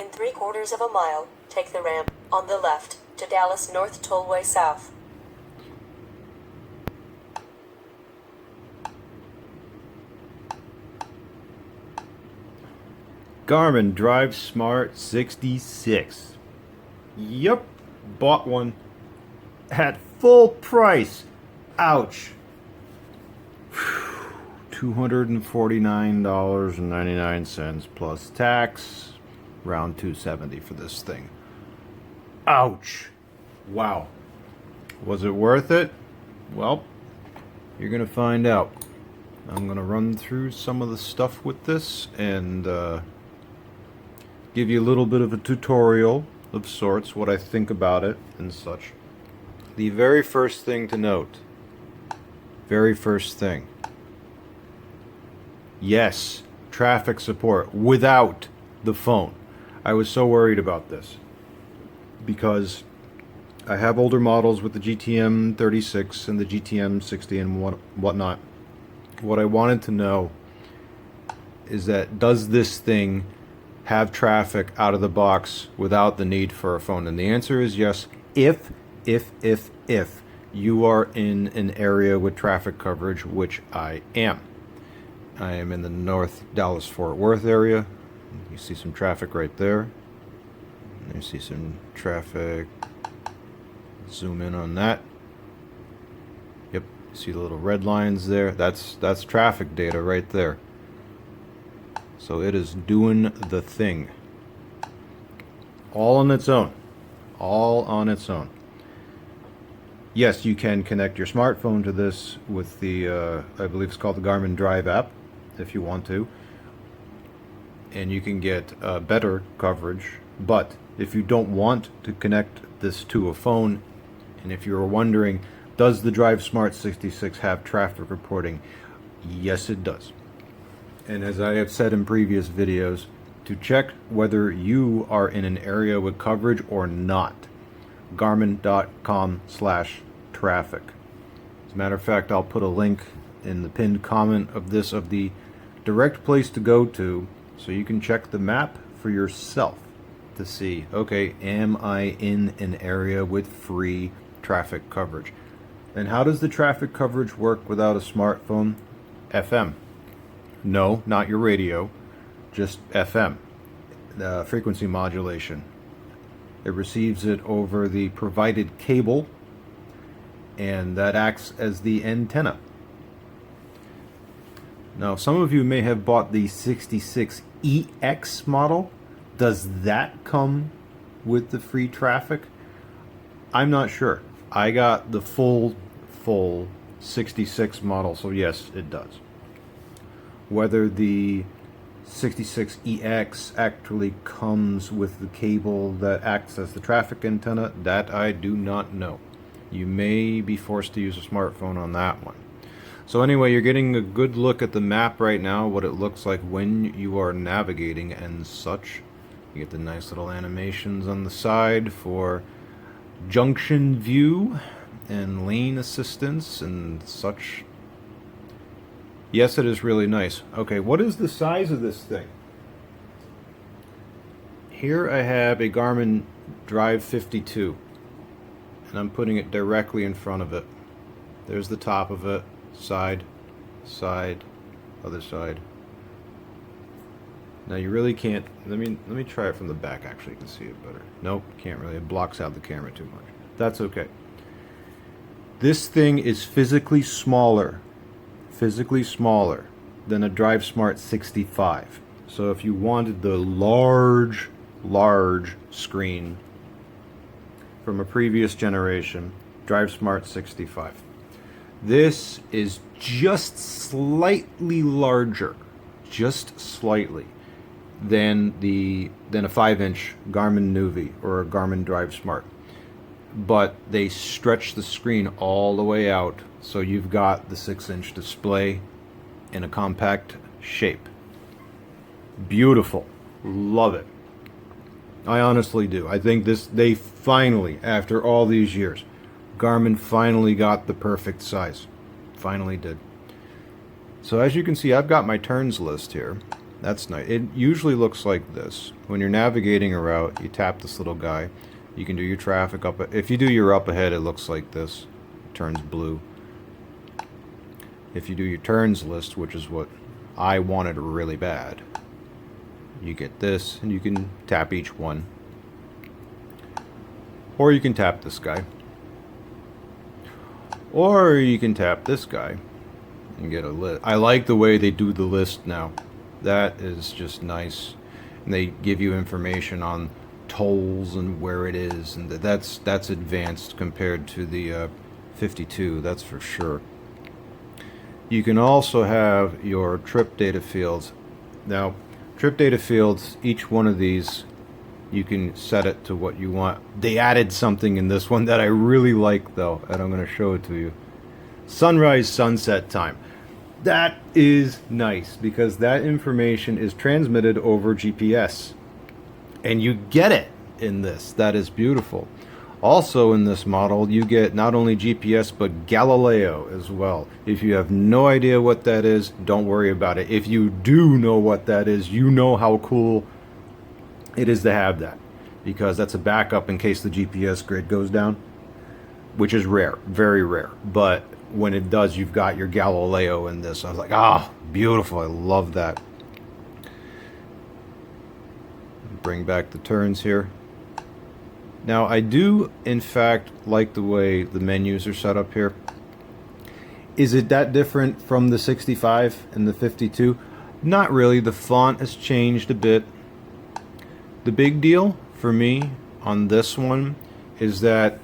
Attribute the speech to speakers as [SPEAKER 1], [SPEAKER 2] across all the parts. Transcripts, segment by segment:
[SPEAKER 1] In 3/4 of a mile, take the ramp on the left to Dallas North Tollway South.
[SPEAKER 2] Garmin DriveSmart 66. Yep, bought one at full price. Ouch. $249.99 plus tax, around $270 for this thing. Ouch. Wow. Was it worth it? Well, you're gonna find out. I'm gonna run through some of the stuff with this and give you a little bit of a tutorial of sorts, what I think about it and such. The very first thing to note, very first thing, yes, traffic support without the phone. I was so worried about this because I have older models with the GTM 36 and the GTM 60 and whatnot. What I wanted to know is that, does this thing have traffic out of the box without the need for a phone? And the answer is yes, if you are in an area with traffic coverage, which I am. I am in the North Dallas-Fort Worth area. You see some traffic right there. You see some traffic. Zoom in on that. Yep, see the little red lines there? That's traffic data right there. So it is doing the thing. All on its own. All on its own. Yes, you can connect your smartphone to this with the, I believe it's called the Garmin Drive app, if you want to. And you can get better coverage. But if you don't want to connect this to a phone, and if you're wondering, does the DriveSmart 66 have traffic reporting? Yes, it does. And as I have said in previous videos, to check whether you are in an area with coverage or not, garmin.com/traffic. As a matter of fact, I'll put a link in the pinned comment of this, of the direct place to go to, so you can check the map for yourself to see, okay, am I in an area with free traffic coverage? And how does the traffic coverage work without a smartphone? FM. No, not your radio, just FM, the frequency modulation. It receives it over the provided cable, and that acts as the antenna. Now, some of you may have bought the 66EX model. Does that come with the free traffic? I'm not sure. I got the full 66 model, so yes, it does. Whether the 66EX actually comes with the cable that acts as the traffic antenna, that I do not know. You may be forced to use a smartphone on that one. So anyway, you're getting a good look at the map right now, what it looks like when you are navigating and such. You get the nice little animations on the side for junction view and lane assistance and such. Yes, it is really nice. Okay, what is the size of this thing? Here I have a Garmin Drive 52, and I'm putting it directly in front of it. There's the top of it, side, side, other side. Now you really can't, let me try it from the back, actually, you can see it better. Nope, can't really, it blocks out the camera too much. That's okay. This thing is physically smaller than a DriveSmart 65. So if you wanted the large screen from a previous generation, DriveSmart 65. This is just slightly larger, just slightly, than a 5-inch Garmin Nuvi or a Garmin DriveSmart. But they stretch the screen all the way out, so you've got the 6-inch display in a compact shape. Beautiful. Love it. I honestly do. I think they finally, after all these years, Garmin finally got the perfect size. Finally did. So as you can see, I've got my turns list here. That's nice. It usually looks like this. When you're navigating a route, you tap this little guy. You can do your traffic up. If you do your up ahead, it looks like this. It turns blue. If you do your turns list, which is what I wanted really bad, you get this, and you can tap each one. Or you can tap this guy. Or you can tap this guy and get a list. I like the way they do the list now. That is just nice. And they give you information on tolls and where it is, and that's advanced compared to the 52, that's for sure. You can also have your trip data fields. Now, trip data fields, each one of these, you can set it to what you want. They added something in this one that I really like, though, and I'm going to show it to you. Sunrise, sunset time. That is nice, because that information is transmitted over GPS. And you get it in this. That is beautiful. Also in this model, you get not only GPS, but Galileo as well. If you have no idea what that is, don't worry about it. If you do know what that is, you know how cool it is to have that. Because that's a backup in case the GPS grid goes down. Which is rare. Very rare. But when it does, you've got your Galileo in this. I was like, ah, beautiful. I love that. Bring back the turns here. Now, I do, in fact, like the way the menus are set up here. Is it that different from the 65 and the 52? Not really. The font has changed a bit. The big deal for me on this one is that,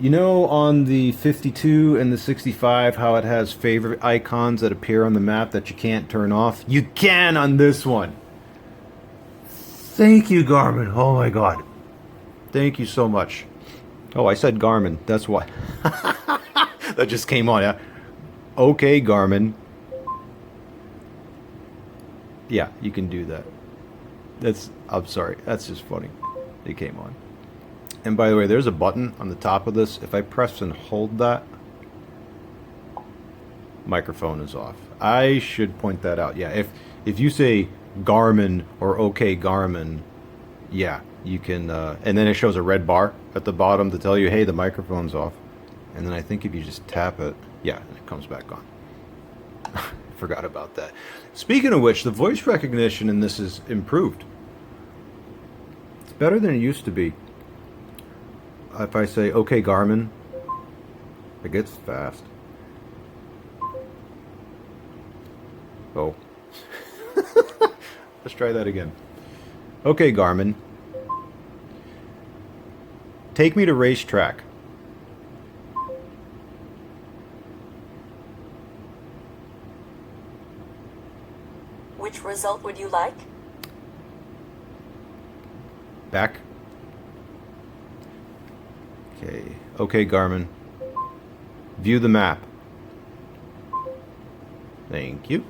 [SPEAKER 2] you know, on the 52 and the 65, how it has favorite icons that appear on the map that you can't turn off? You can on this one. Thank you, Garmin. Oh my God. Thank you so much. Oh, I said Garmin. That's why. That just came on. Yeah. Okay, Garmin. Yeah, you can do that. I'm sorry. That's just funny. It came on. And by the way, there's a button on the top of this. If I press and hold that, microphone is off. I should point that out. Yeah, if you say Garmin or OK Garmin, yeah, you can, and then it shows a red bar at the bottom to tell you, hey, the microphone's off. And then I think if you just tap it, yeah, it comes back on. Forgot about that. Speaking of which, the voice recognition in this is improved. It's better than it used to be. If I say, OK Garmin, it gets fast. Oh. Let's try that again. OK Garmin, take me to racetrack.
[SPEAKER 1] Which result would you like?
[SPEAKER 2] Back. Okay. OK Garmin, view the map. Thank you.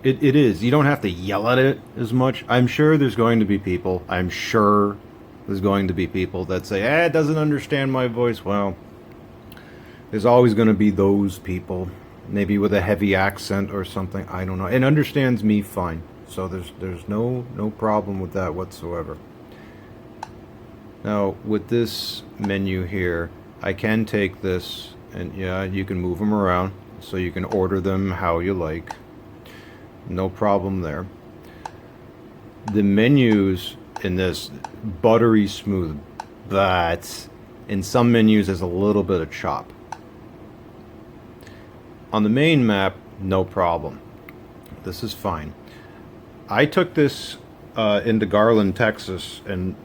[SPEAKER 2] It is. You don't have to yell at it as much. I'm sure there's going to be people. I'm sure there's going to be people that say, it doesn't understand my voice. Well, there's always going to be those people. Maybe with a heavy accent or something. I don't know. It understands me fine. So there's no problem with that whatsoever. Now, with this menu here, I can take this and, yeah, you can move them around. So you can order them how you like. No problem there. The menus in this, buttery smooth, but in some menus there's a little bit of chop. On the main map, no problem. This is fine. I took this into Garland, Texas, and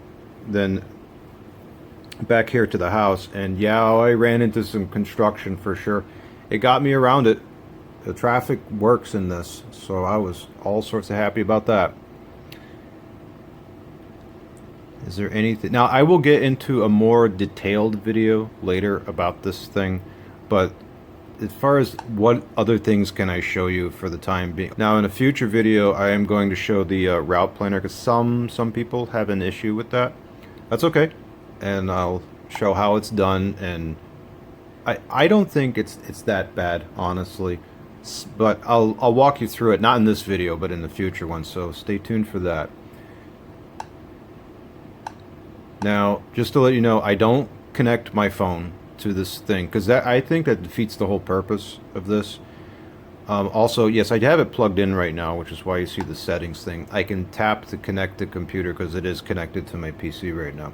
[SPEAKER 2] then back here to the house, and yeah, I ran into some construction for sure. It got me around it. The traffic works in this, so I was all sorts of happy about that. Is there anything? Now, I will get into a more detailed video later about this thing, but as far as what other things can I show you for the time being. Now, in a future video, I am going to show the route planner, because some people have an issue with that. That's okay, and I'll show how it's done, and I don't think it's that bad, honestly. But I'll walk you through it, not in this video, but in the future one. So stay tuned for that. Now, just to let you know, I don't connect my phone to this thing because I think that defeats the whole purpose of this. Also, yes, I have it plugged in right now, which is why you see the settings thing. I can tap to connect the computer because it is connected to my PC right now.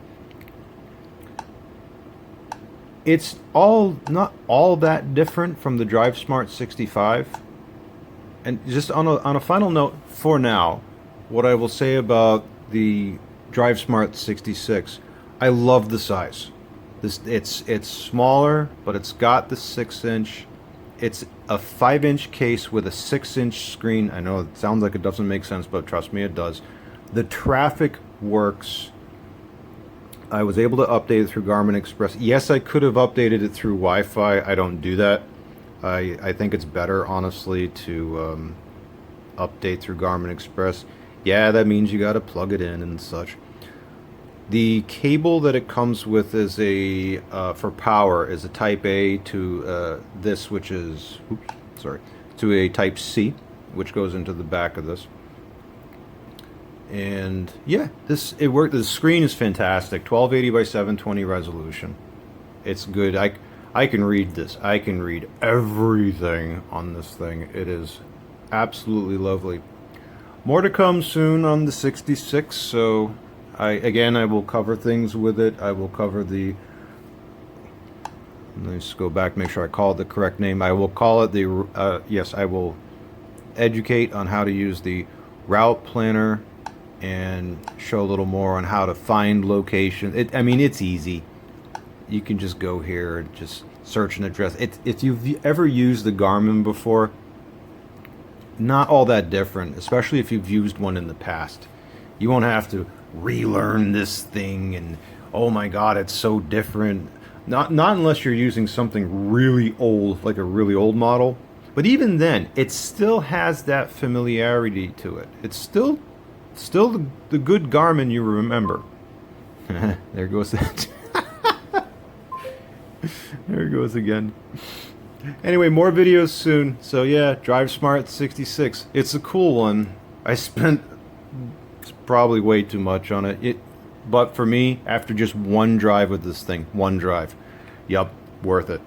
[SPEAKER 2] It's not all that different from the DriveSmart 65. And just on a final note, for now, what I will say about the DriveSmart 66, I love the size. It's smaller, but it's got the 6-inch. It's a 5-inch case with a 6-inch screen. I know it sounds like it doesn't make sense, but trust me, it does. The traffic works. I was able to update it through Garmin Express. Yes, I could have updated it through Wi-Fi. I don't do that. I think it's better, honestly, to update through Garmin Express. Yeah, that means you got to plug it in and such. The cable that it comes with is for power is a Type A to this, which is to a Type C, which goes into the back of this. And yeah, it worked. The screen is fantastic, 1280 by 720 resolution. It's good. I can read this. I can read everything on this thing. It is absolutely lovely. More to come soon on the 66. So I will cover things with it. I will cover the. Let's go back. Make sure I call it the correct name. I will call it the. Yes, I will educate on how to use the route planner and show a little more on how to find location. I mean, it's easy. You can just go here and just search an address. If you've ever used the Garmin before, not all that different, especially if you've used one in the past. You won't have to relearn this thing and, oh my god, it's so different. Not unless you're using something really old, like a really old model. But even then, it still has that familiarity to it. It's still the good Garmin you remember. There goes that. There it goes again. Anyway, more videos soon. So yeah, DriveSmart 66. It's a cool one. I spent probably way too much on it. But for me, after just one drive with this thing, yup, worth it.